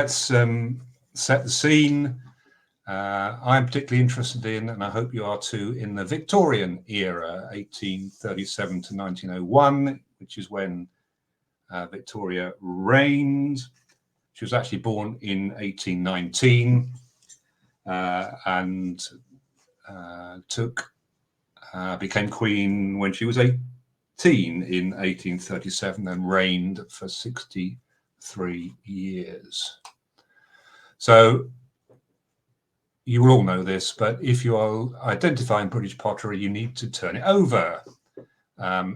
Let's set the scene. I'm particularly interested in, and I hope you are too, in the Victorian era, 1837 to 1901, which is when Victoria reigned. She was actually born in 1819 and became queen when she was 18 in 1837 and reigned for 63 years. So you will all know this, but if you are identifying British pottery, you need to turn it over.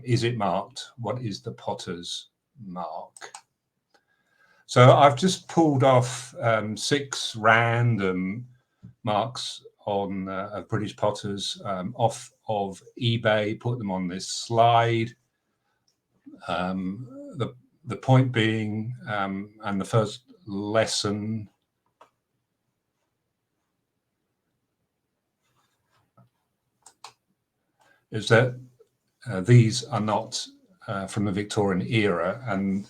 Is it marked? What is the potter's mark? So I've just pulled off 6 random marks on British potters off of eBay, put them on this slide. The point being, and the first lesson is that these are not from the Victorian era. And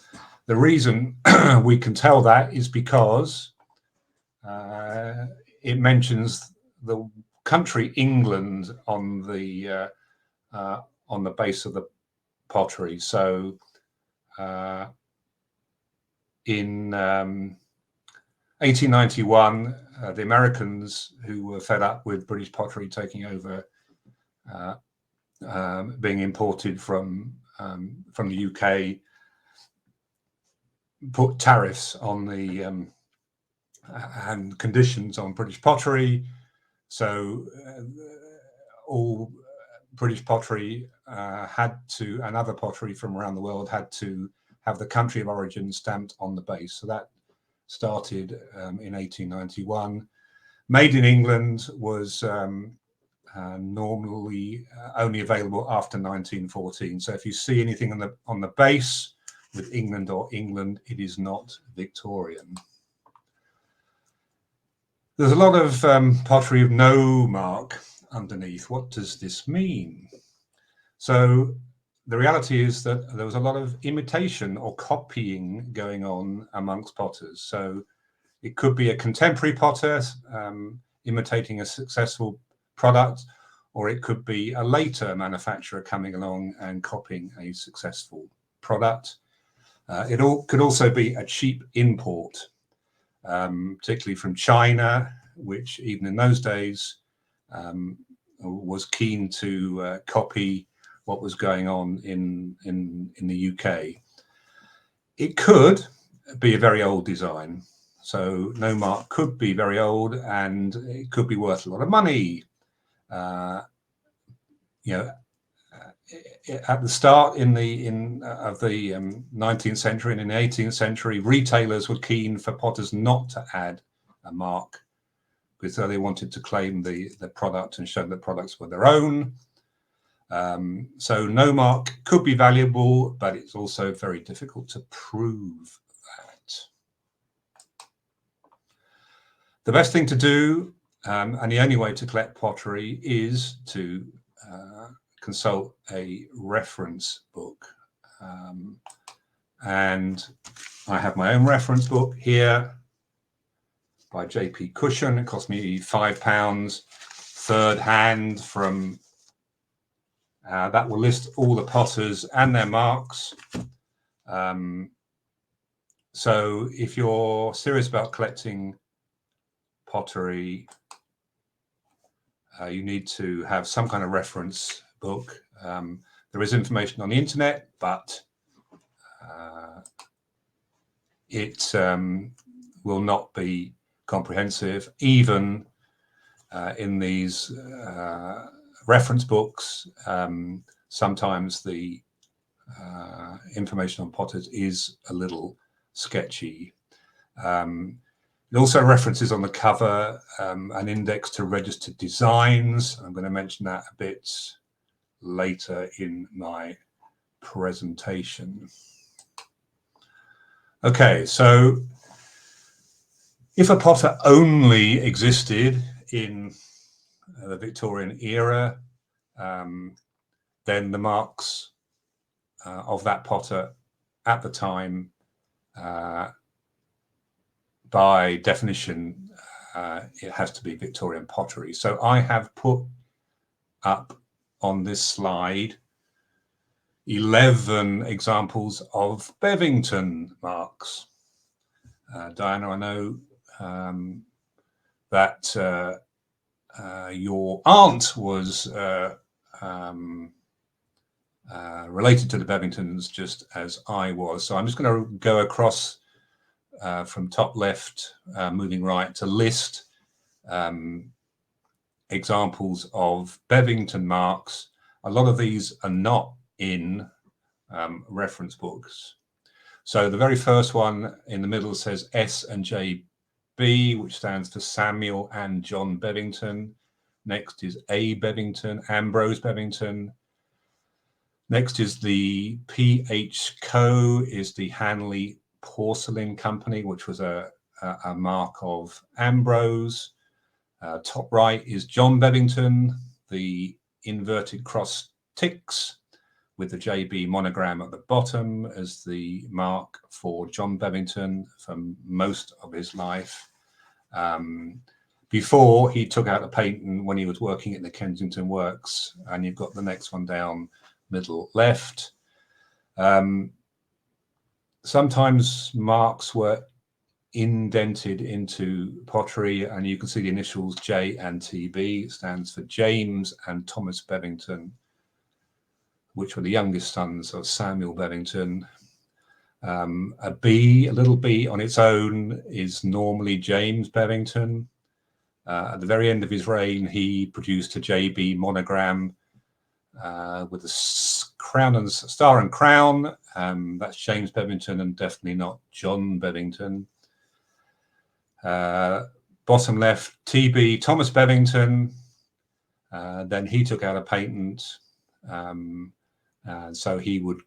the reason we can tell that is because it mentions the country England on the base of the pottery. So in 1891, the Americans, who were fed up with British pottery taking over, being imported from the UK, put tariffs on the and conditions on British pottery. So all British pottery had to, and other pottery from around the world had to have the country of origin stamped on the base. So that started in 1891. Made in England was normally only available after 1914. So if you see anything on the base with England or England, it is not Victorian. There's a lot of pottery with no mark underneath. What does this mean? So the reality is that there was a lot of imitation or copying going on amongst potters. So it could be a contemporary potter imitating a successful product, or it could be a later manufacturer coming along and copying a successful product. It could also be a cheap import, particularly from China, which even in those days was keen to copy what was going on in the UK. It could be a very old design. So no mark could be very old, and it could be worth a lot of money. At the start of the 19th century and in the 18th century, retailers were keen for potters not to add a mark because they wanted to claim the product and show that products were their own. So no mark could be valuable, but it's also very difficult to prove that. The best thing to do, and the only way to collect pottery, is to consult a reference book. And I have my own reference book here by J.P. Cushion. It cost me £5, third hand from that will list all the potters and their marks. So if you're serious about collecting pottery, you need to have some kind of reference book. There is information on the internet, but it will not be comprehensive. Even in these reference books, sometimes the information on potters is a little sketchy. It also references on the cover an index to registered designs. I'm going to mention that a bit later in my presentation. Okay, so if a potter only existed in the Victorian era, then the marks of that potter at the time by definition, it has to be Victorian pottery. So I have put up on this slide 11 examples of Bevington marks. Diana, I know that your aunt was related to the Bevingtons just as I was. So I'm just going to go across from top left, moving right, to list examples of Bevington marks. A lot of these are not in reference books. So the very first one in the middle says S and JB, which stands for Samuel and John Bevington. Next is A Bevington, Ambrose Bevington. Next is the PH Co, is the Hanley Porcelain Company, which was a mark of Ambrose. Top right is John Bevington, the inverted cross ticks with the JB monogram at the bottom as the mark for John Bevington for most of his life. Before he took out a patent when he was working at the Kensington Works, and you've got the next one down middle left. Sometimes marks were indented into pottery, and you can see the initials J and TB. It stands for James and Thomas Bevington, which were the youngest sons of Samuel Bevington. A B, a little b on its own, is normally James Bevington. At the very end of his reign, he produced a JB monogram with a crown and star and crown. That's James Bevington and definitely not John Bevington. Bottom left, TB, Thomas Bevington. Then he took out a patent. So he would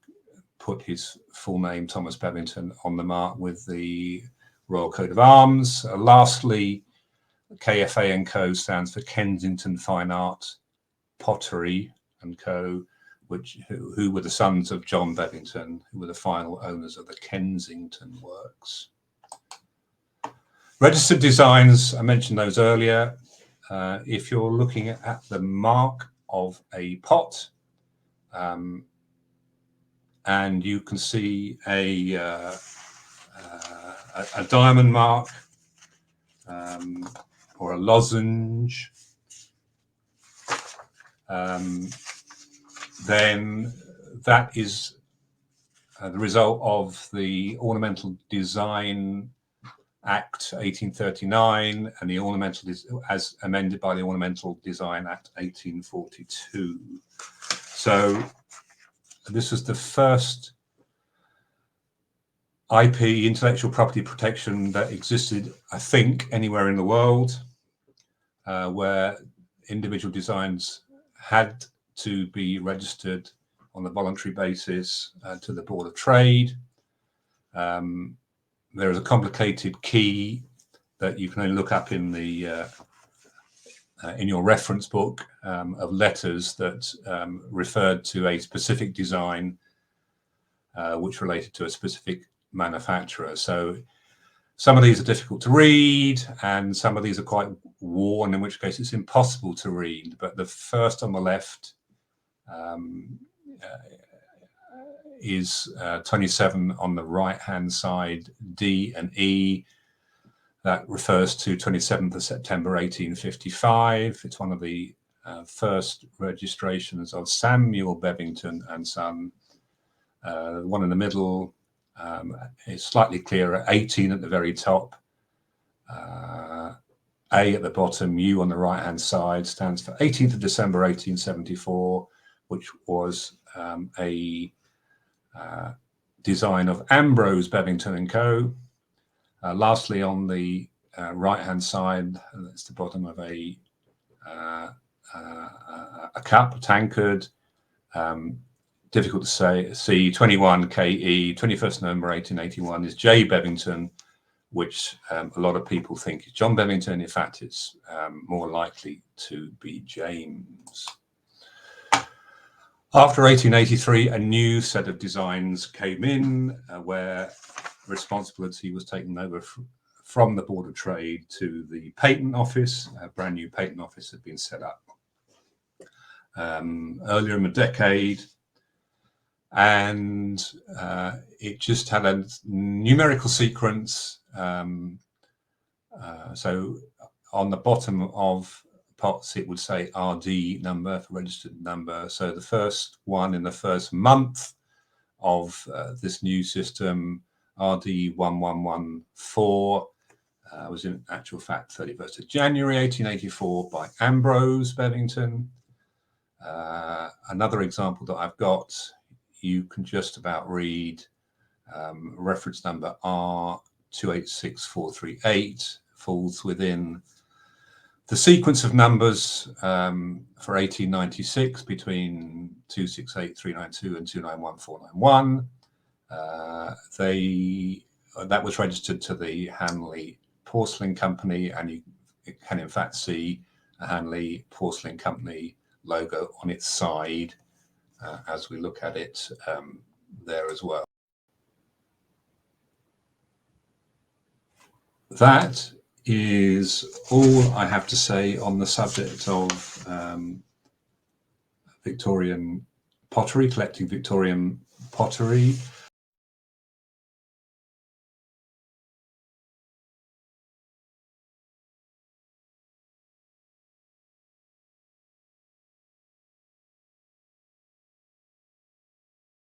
put his full name, Thomas Bevington, on the mark with the Royal Coat of Arms. Lastly, KFA and Co stands for Kensington Fine Art Pottery and Co, who were the sons of John Bevington, who were the final owners of the Kensington Works. Registered designs, I mentioned those earlier. If you're looking at the mark of a pot, and you can see a diamond mark or a lozenge, then that is the result of the Ornamental Design Act 1839 and the Ornamental, as amended by the Ornamental Design Act 1842. So this was the first IP, intellectual property protection, that existed, I think, anywhere in the world, where individual designs had to be registered on a voluntary basis to the Board of Trade. There is a complicated key that you can only look up in the in your reference book of letters that referred to a specific design which related to a specific manufacturer. So some of these are difficult to read and some of these are quite worn, in which case it's impossible to read. But the first on the left is 27 on the right hand side, D and E. That refers to 27th of September 1855. It's one of the first registrations of Samuel Bevington and Son. The one in the middle is slightly clearer, 18 at the very top, A at the bottom, U on the right hand side, stands for 18th of December 1874, which was a design of Ambrose Bevington and Co. Lastly, on the right-hand side, that's the bottom of a cup, a tankard. Difficult to see. 21 KE, 21st November 1881 is J. Bevington, which a lot of people think is John Bevington. In fact, it's more likely to be James. After 1883, a new set of designs came in where responsibility was taken over from the Board of Trade to the Patent Office. A brand new Patent Office had been set up earlier in the decade, and it just had a numerical sequence. So on the bottom of pots, it would say RD number, for registered number. So the first one in the first month of this new system, RD 1114, was in actual fact 31st of January 1884 by Ambrose Bevington. Another example that I've got, you can just about read reference number R286438, falls within the sequence of numbers for 1896 between 268392 and 291491. That was registered to the Hanley Porcelain Company, and you can in fact see a Hanley Porcelain Company logo on its side as we look at it there as well. That is all I have to say on the subject of Victorian pottery, collecting Victorian pottery.